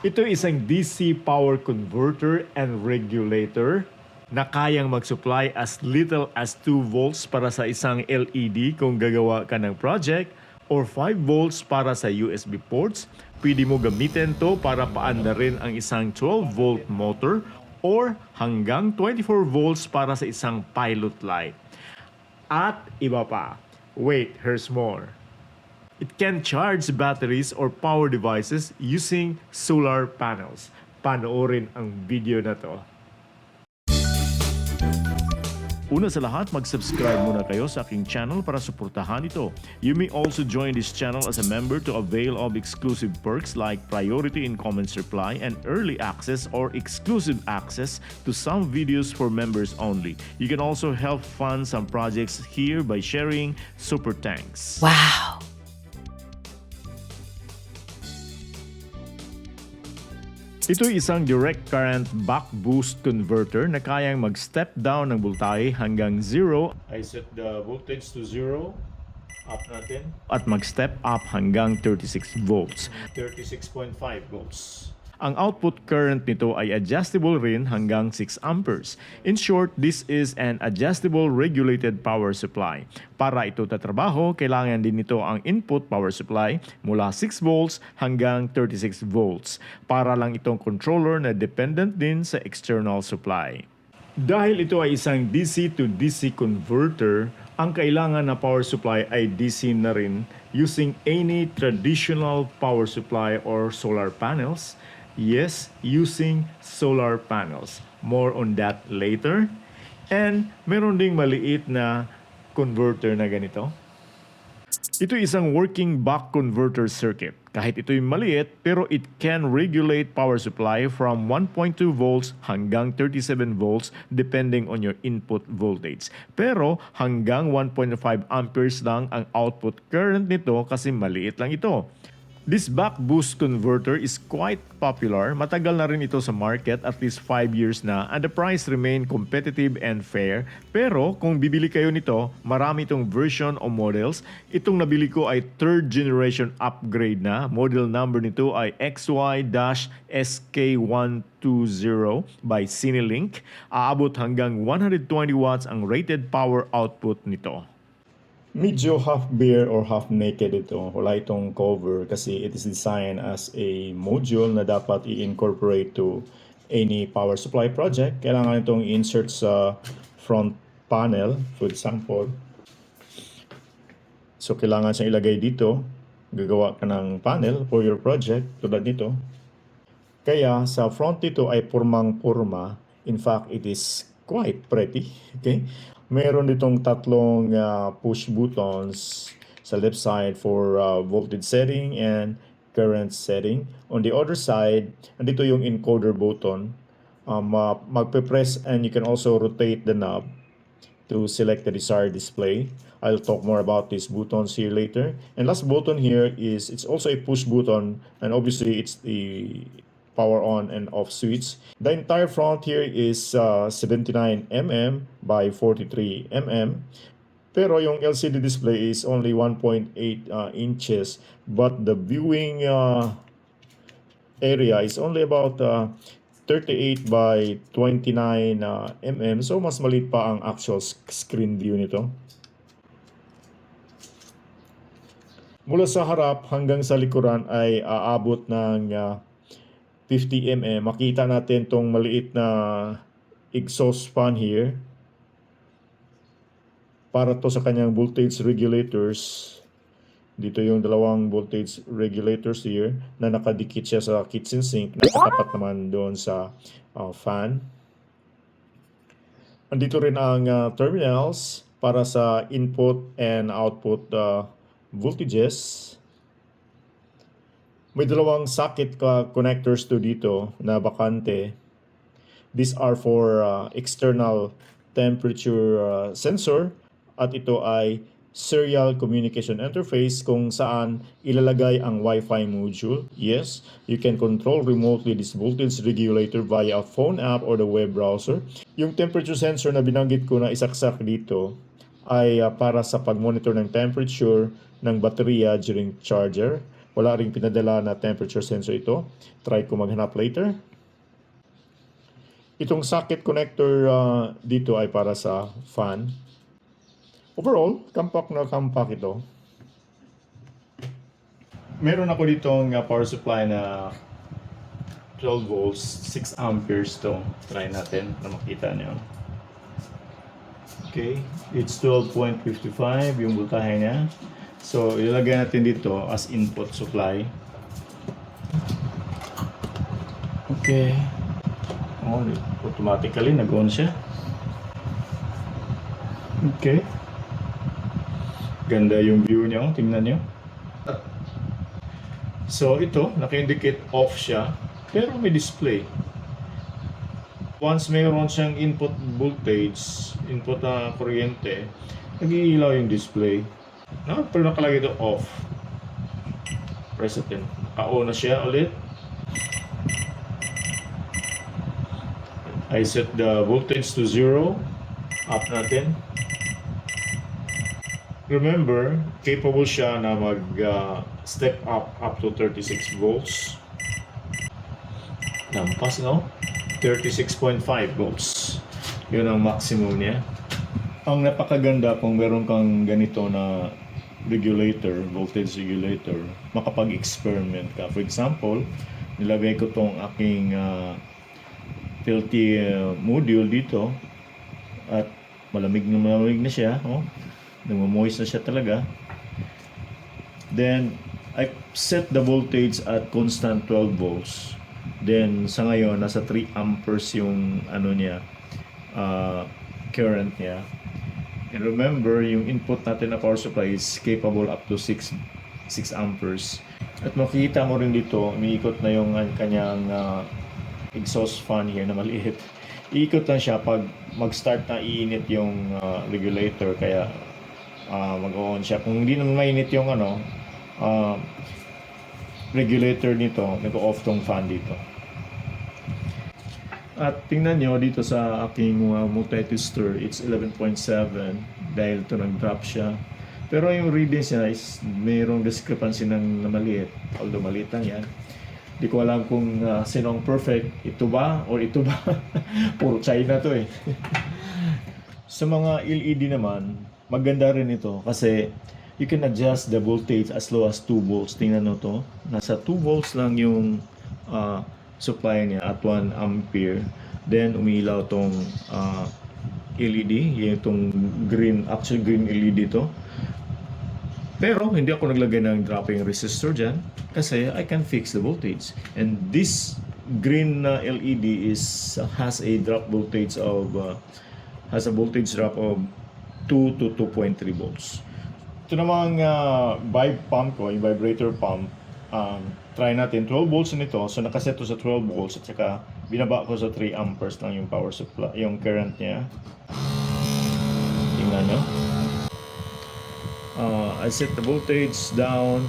Ito isang DC power converter and regulator na kayang mag-supply as little as 2 volts para sa isang LED kung gagawa ka ng project or 5 volts para sa USB ports. Pwede mo gamitin to para paandarin ang isang 12 volt motor or hanggang 24 volts para sa isang pilot light. At iba pa. Wait, here's more. It can charge batteries or power devices using solar panels. Panoorin ang video na to. Una sa lahat, mag-subscribe muna kayo sa aking channel para suportahan ito. You may also join this channel as a member to avail of exclusive perks like priority in comments reply and early access or exclusive access to some videos for members only. You can also help fund some projects here by sharing super thanks. Wow! Ito ay isang direct current buck boost converter na kayang mag-step down ng voltahe hanggang 0. I set the voltage to 0. Up natin. At mag-step up hanggang 36 volts. 36.5 volts. Ang output current nito ay adjustable rin hanggang 6 amperes. In short, this is an adjustable regulated power supply. Para ito tatrabaho, kailangan din nito ang input power supply mula 6 volts hanggang 36 volts. Para lang itong controller na dependent din sa external supply. Dahil ito ay isang DC to DC converter, ang kailangan na power supply ay DC na rin using any traditional power supply or solar panels. Yes, using solar panels. More on that later. And meron ding maliit na converter na ganito. Ito isang working buck converter circuit. Kahit ito'y maliit, pero it can regulate power supply from 1.2 volts hanggang 37 volts depending on your input voltage. Pero hanggang 1.5 amperes lang ang output current nito kasi maliit lang ito. This buck boost converter is quite popular. Matagal na rin ito sa market, at least 5 years na, and the price remain competitive and fair. Pero kung bibili kayo nito, marami itong version o models. Itong nabili ko ay 3rd generation upgrade na. Model number nito ay XY-SK120 by Cinelink. Aabot hanggang 120 watts ang rated power output nito. Medyo half bare or half naked ito. Wala itong cover kasi it is designed as a module na dapat i-incorporate to any power supply project. Kailangan itong insert sa front panel, for example. So kailangan siyang ilagay dito. Gagawa ka ng panel for your project tulad nito. Kaya sa front nito ay purmang-purma. In fact, it is quite pretty. Okay? Meron ditong tatlong push buttons sa left side for voltage setting and current setting. On the other side, andito yung encoder button. Magpe-press and you can also rotate the knob to select the desired display. I'll talk more about these buttons here later. And last button here is, it's also a push button, and obviously it's the power on and off switch. The entire front here is 79 mm by 43 mm. Pero yung LCD display is only 1.8 inches, but the viewing area is only about 38 by 29 mm. So mas maliit pa ang actual screen view nito. Mula sa harap hanggang sa likuran ay aabot ng 50 mm. Makita natin tong maliit na exhaust fan here. Para to sa kanyang voltage regulators. Dito yung dalawang voltage regulators here na nakadikit siya sa kitchen sink. Nakatapat naman doon sa fan. Andito rin ang terminals para sa input and output voltages. May dalawang socket connectors to dito na bakante. These are for external temperature sensor, at ito ay serial communication interface kung saan ilalagay ang Wi-Fi module. Yes, you can control remotely this voltage regulator via a phone app or the web browser. Yung temperature sensor na binanggit ko na isaksak dito ay para sa pag-monitor ng temperature ng baterya during charger. Wala ring pinadala na temperature sensor ito. Try ko maghanap later. Itong socket connector dito ay para sa fan. Overall, compact na compact ito. Meron ako ditong power supply na 12 volts, 6 amperes to. Try natin na makita niyo. Okay, it's 12.55 yung voltahe niya. So, ilagay natin dito as input supply. Okay. Oh, automatically nag-on siya. Okay. Ganda yung view niya, tingnan niyo. So, ito, naka-indicate off siya, pero may display. Once mayroon siyang input voltage, input na kuryente, nag-iilaw yung display. Pero nakalagay ito off. Press natin. Naka-on na siya ulit. I set the voltage to 0. Up natin. Remember, capable siya na mag-step up to 36 volts. Lampas, no? 36.5 volts. Yun ang maximum niya. Ang napakaganda kung meron kang ganito na regulator, voltage regulator, makapag-experiment ka. For example, nilagay ko tong aking PLT module dito at malamig na siya. Oh. Nagmo-moist na siya talaga. Then, I set the voltage at constant 12 volts. Then, sa ngayon, nasa 3 amperes yung current niya. And remember, yung input natin na power supply is capable up to 6 amperes. At makikita mo rin dito, umiikot na yung kanyang exhaust fan here na maliit. Iikot lang siya pag mag-start na iinit yung regulator, kaya mag-on siya. Kung hindi naman mainit yung regulator nito, nag-off tong fan dito. At tingnan nyo dito sa aking multi-tester, it's 11.7 dahil ito nag-drop siya. Pero yung readings niya is mayroong discrepancy ng maliit, although maliit lang yan. Di ko alam kung sinong perfect, ito ba or ito ba. Puro China to eh. Sa mga LED naman, maganda rin ito kasi you can adjust the voltage as low as 2 volts. Tingnan nyo to. Nasa 2 volts lang yung supply niya at 1 ampere. Then, umilaw tong LED. Yung itong green, actually green LED to. Pero, hindi ako naglagay ng dropping resistor dyan kasi I can fix the voltage. And this green LED has a drop voltage of has a voltage drop of 2 to 2.3 volts. Ito namang vibe pump ko, yung vibrator pump, try natin 12 volts nito. So nakaset to sa 12 volts at saka binaba ko sa 3 amperes lang yung power supply, yung current niya. Tingnan nyo. I set the voltage down.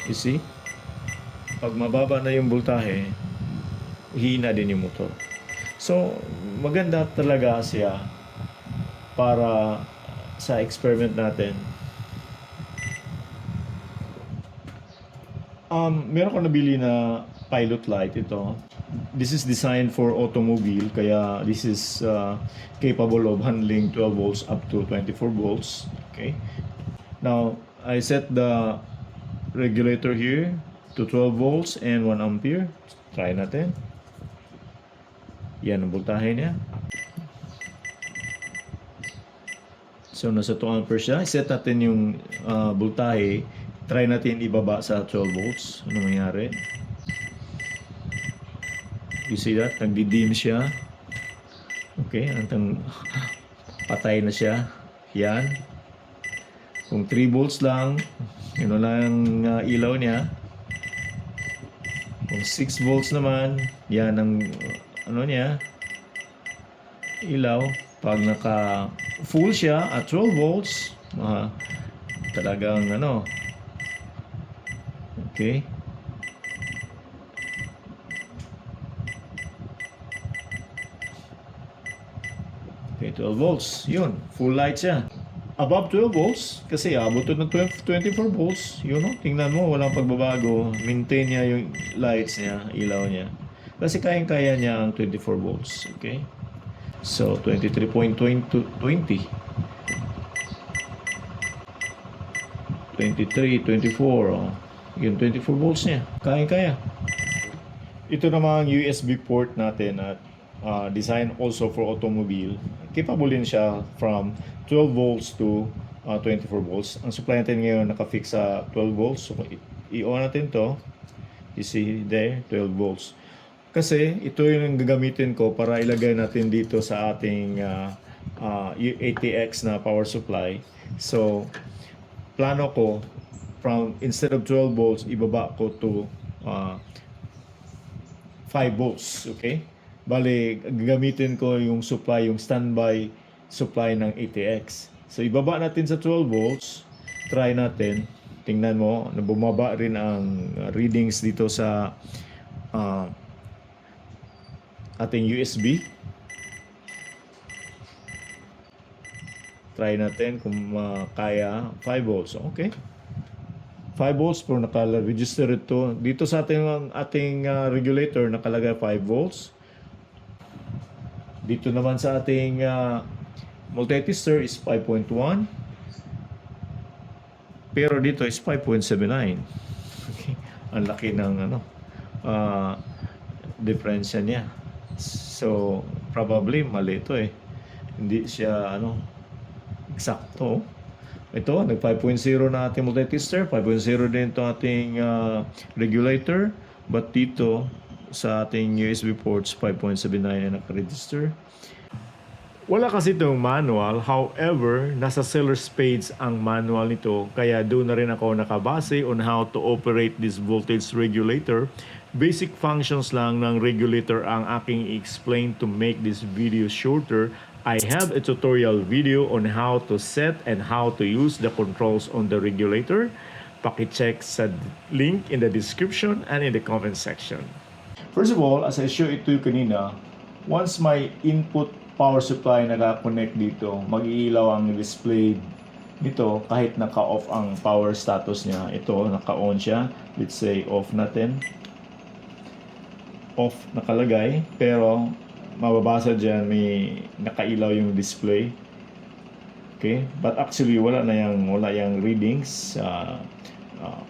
You see? Pag mababa na yung voltahe, hina din yung motor. So maganda talaga siya para sa experiment natin. Meron ko nabili na pilot light ito. This is designed for automobile, kaya this is capable of handling 12 volts up to 24 volts. Okay. Now, I set the regulator here to 12 volts and 1 ampere. Try natin. Yan ang voltahe niya. So, nasa 2 amperes siya. I-set natin yung voltahe. Try natin ibaba sa 12 volts. Ano mangyari? You see that? Nagdi-dim siya. Okay. Hanggang patay na siya. Yan. Kung 3 volts lang, yun lang ilaw niya. Kung 6 volts naman, yan ang niya, ilaw. Pag naka full siya at 12 volts, talagang okay. Okay, 12 volts. Yun, full light siya. above 12 volts kasi abot to ng 24 volts. Yun, no? Tingnan mo, walang pagbabago. Maintain niya yung lights niya, ilaw niya. Kasi kayang-kaya niya ang 24 volts. Okay? So, 23.20. 23, 24. Oh. Yun, 24 volts niya. Kayang-kaya. Ito namang USB port natin at designed also for automobile. Capable din siya from 12 volts to 24 volts. Ang supply natin ngayon nakafix sa 12 volts. So, i-on natin to. You see there, 12 volts. Kasi ito yung gagamitin ko para ilagay natin dito sa ating ATX na power supply. So, plano ko from instead of 12 volts, ibaba ko to 5 volts. Okay? Bale, gagamitin ko yung supply, yung standby supply ng ATX. So, ibaba natin sa 12 volts. Try natin. Tingnan mo, bumaba rin ang readings dito sa ating USB. Try natin kung kaya 5 volts. Okay. 5 volts pero naka-register ito. Dito sa ating regulator nakalagay 5 volts. Dito naman sa ating multi-tester is 5.1. Pero dito is 5.79. Okay. Ang laki ng diferensya niya. So, probably mali ito eh. Hindi siya eksakto. Ito, nag 5.0 na ating multi-tester, 5.0 din ito ating regulator. But dito, sa ating USB ports, 5.79 na naka-register. Wala kasi itong manual. However, nasa seller's page ang manual nito. Kaya doon na rin ako nakabase on how to operate this voltage regulator. Basic functions lang ng regulator ang aking explain to make this video shorter. I have a tutorial video on how to set and how to use the controls on the regulator. Paki-check sa link in the description and in the comment section. First of all, as I showed it to you kanina, once my input power supply naka-connect dito, mag-iilaw ang display nito kahit naka-off ang power status niya. Ito, naka-on siya. Let's say off natin. Off nakalagay, pero mababasa dyan may nakailaw yung display. Okay? But actually, wala yang readings.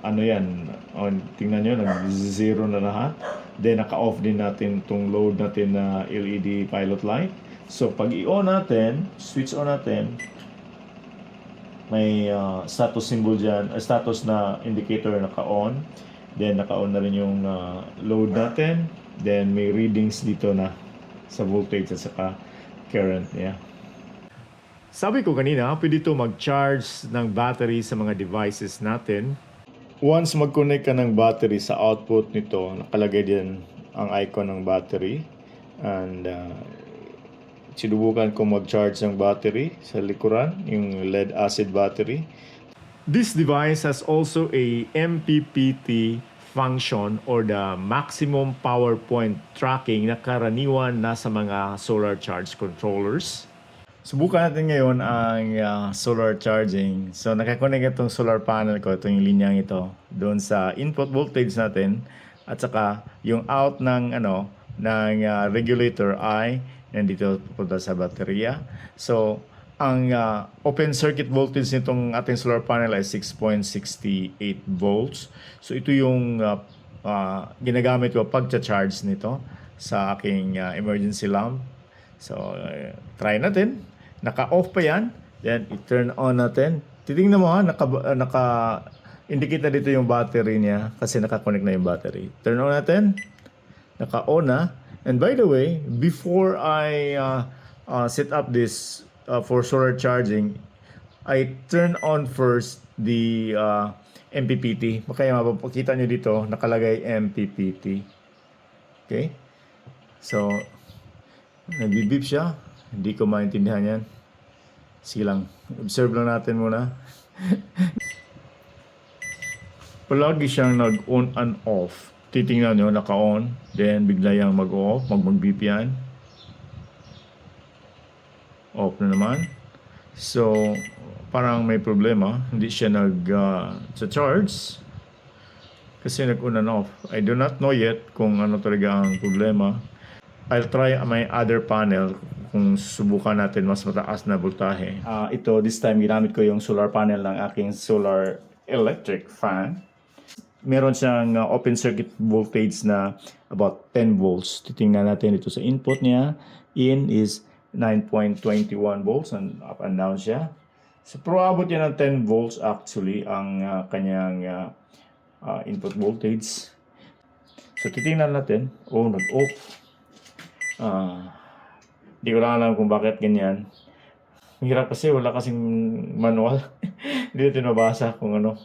Ano yan? Tingnan nyo, nag-zero na lahat. Then, naka-off din natin itong load natin na LED pilot light. So, pag i-on natin, switch on natin, may status symbol dyan, status na indicator naka-on. Then, naka-on na rin yung load natin. Then, may readings dito na sa voltage at saka current niya. Sabi ko kanina, pwede ito mag-charge ng battery sa mga devices natin. Once mag-connect ka ng battery sa output nito, nakalagay din ang icon ng battery. And sinubukan ko mag-charge ng battery sa likuran, yung lead acid battery. This device has also a MPPT function or the maximum power point tracking na karaniwan na sa mga solar charge controllers. Subukan natin ngayon ang solar charging. So nakakonect itong solar panel ko, itong linyang ito, doon sa input voltage natin at saka yung out ng regulator ay nandito pupunta sa baterya. So ang open circuit voltage nitong ating solar panel ay 6.68 volts. So ito yung ginagamit ko pag-charge nito sa aking emergency lamp. So try natin. Naka-off pa yan. Then i-turn on natin. Titingnan mo naka-indicate na dito yung battery niya kasi naka-connect na yung battery. Turn on natin. Naka-on na. And by the way, before I set up this for solar charging, I turn on first the MPPT. Kaya mapapakita nyo dito, nakalagay MPPT. Okay? So, nag-beep siya. Hindi ko maintindihan yan. Sige lang. Observe lang natin muna. Palagi siyang nag-on and off. Titingnan nyo, naka-on. Then, bigla yang mag-off. Mag-beep yan. Off na naman. So, parang may problema. Hindi siya sa charge kasi nag-on and off. I do not know yet kung ano talaga ang problema. I'll try my other panel kung subukan natin mas mataas na voltahe. Ito, this time ginamit ko yung solar panel ng aking solar electric fan. Meron siyang open circuit voltage na about 10 volts. Titingnan natin ito sa input niya. In is 9.21 volts and up and down siya. So, probably yan ng 10 volts actually ang kanyang input voltage. So, titingnan natin. Oh, nag-off. Hindi ko lang alam kung bakit ganyan. Hirap kasi, wala kasing manual. Hindi natin mabasa kung ano.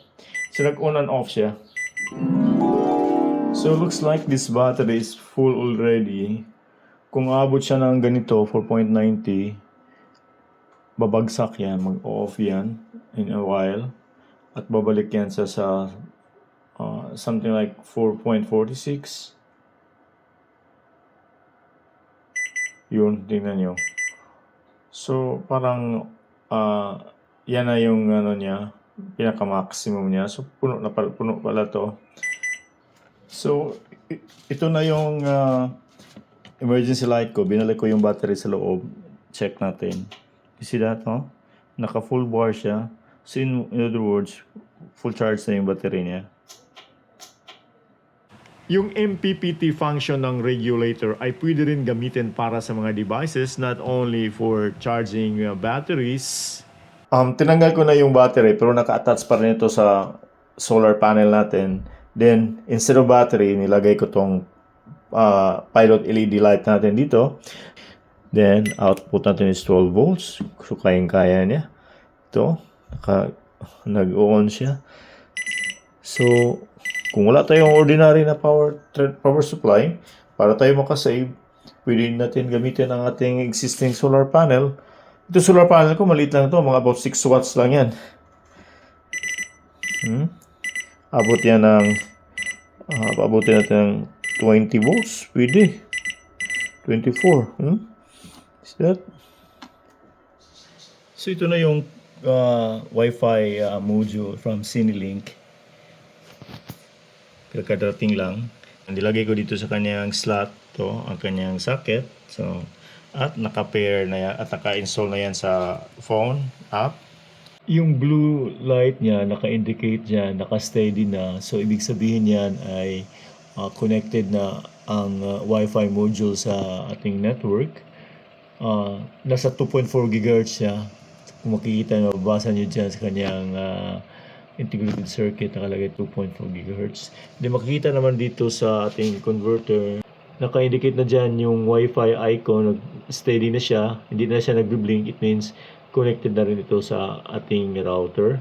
So, nag-on and off siya. So, looks like this battery is full already. Kung abot siya ng ganito, 4.90, babagsak yan, mag-off yan in a while. At babalik yan sa something like 4.46. Yun, tingnan nyo. So, parang yan na yung ano niya, pinaka-maximum niya. So, puno pala to. So, ito na yung emergency light ko. Binalik ko yung battery sa loob. Check natin. You see that, no? Naka-full bar siya. So, in other words, full charge na yung battery niya. Yung MPPT function ng regulator ay pwede rin gamitin para sa mga devices, not only for charging batteries. Tinanggal ko na yung battery pero naka-attach pa rin ito sa solar panel natin. Then, instead of battery, nilagay ko tong pilot LED light natin dito. Then, output natin is 12 volts. So, kayang-kaya niya. Ito, nag-on siya. So, kung wala tayong ordinary na power supply, para tayo makasave, pwede natin gamitin ang ating existing solar panel. Ito solar panel ko, maliit lang ito. Mga about 6 watts lang yan. Abot yan ng abutin natin ng 20 volts. Pwede. 24. Is that? So, ito na yung Wi-Fi module from Cinelink. Kakadating lang. Nilagay ko dito sa kanyang slot to, ang kanyang socket. So, at naka-pair na yan, at naka-install na yan sa phone app. Yung blue light niya, naka-indicate dyan, naka-steady na. So, ibig sabihin yan ay connected na ang Wi-Fi module sa ating network. Nasa 2.4 GHz siya. Kung makikita, mababasa nyo dyan sa kanyang integrated circuit, nakalagay 2.4 GHz. Then makikita naman dito sa ating converter, naka-indicate na dyan yung Wi-Fi icon, steady na siya, hindi na siya nagbi-blink. It means connected na rin ito sa ating router.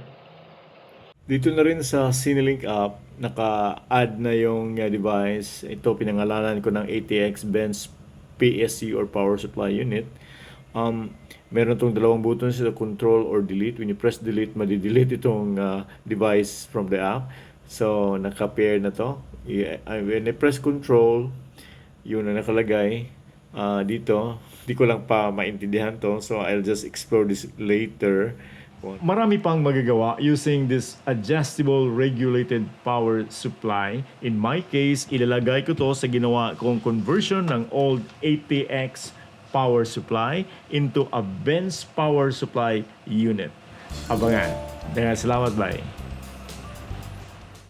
Dito na rin sa Cinelink app, naka-add na yung device. Ito, pinangalanan ko ng ATX Benz PSU or Power Supply Unit. Meron itong dalawang buttons, sa control or delete. When you press delete, madi-delete itong device from the app. So, naka-pair na to. When I press control, yun na nakalagay dito. Di ko lang pa maintindihan to. So, I'll just explore this later. Marami pang magagawa using this adjustable regulated power supply. In my case, ilalagay ko to sa ginawa kong conversion ng old ATX power supply into a Benz power supply unit. Abangan. Salamat, bye.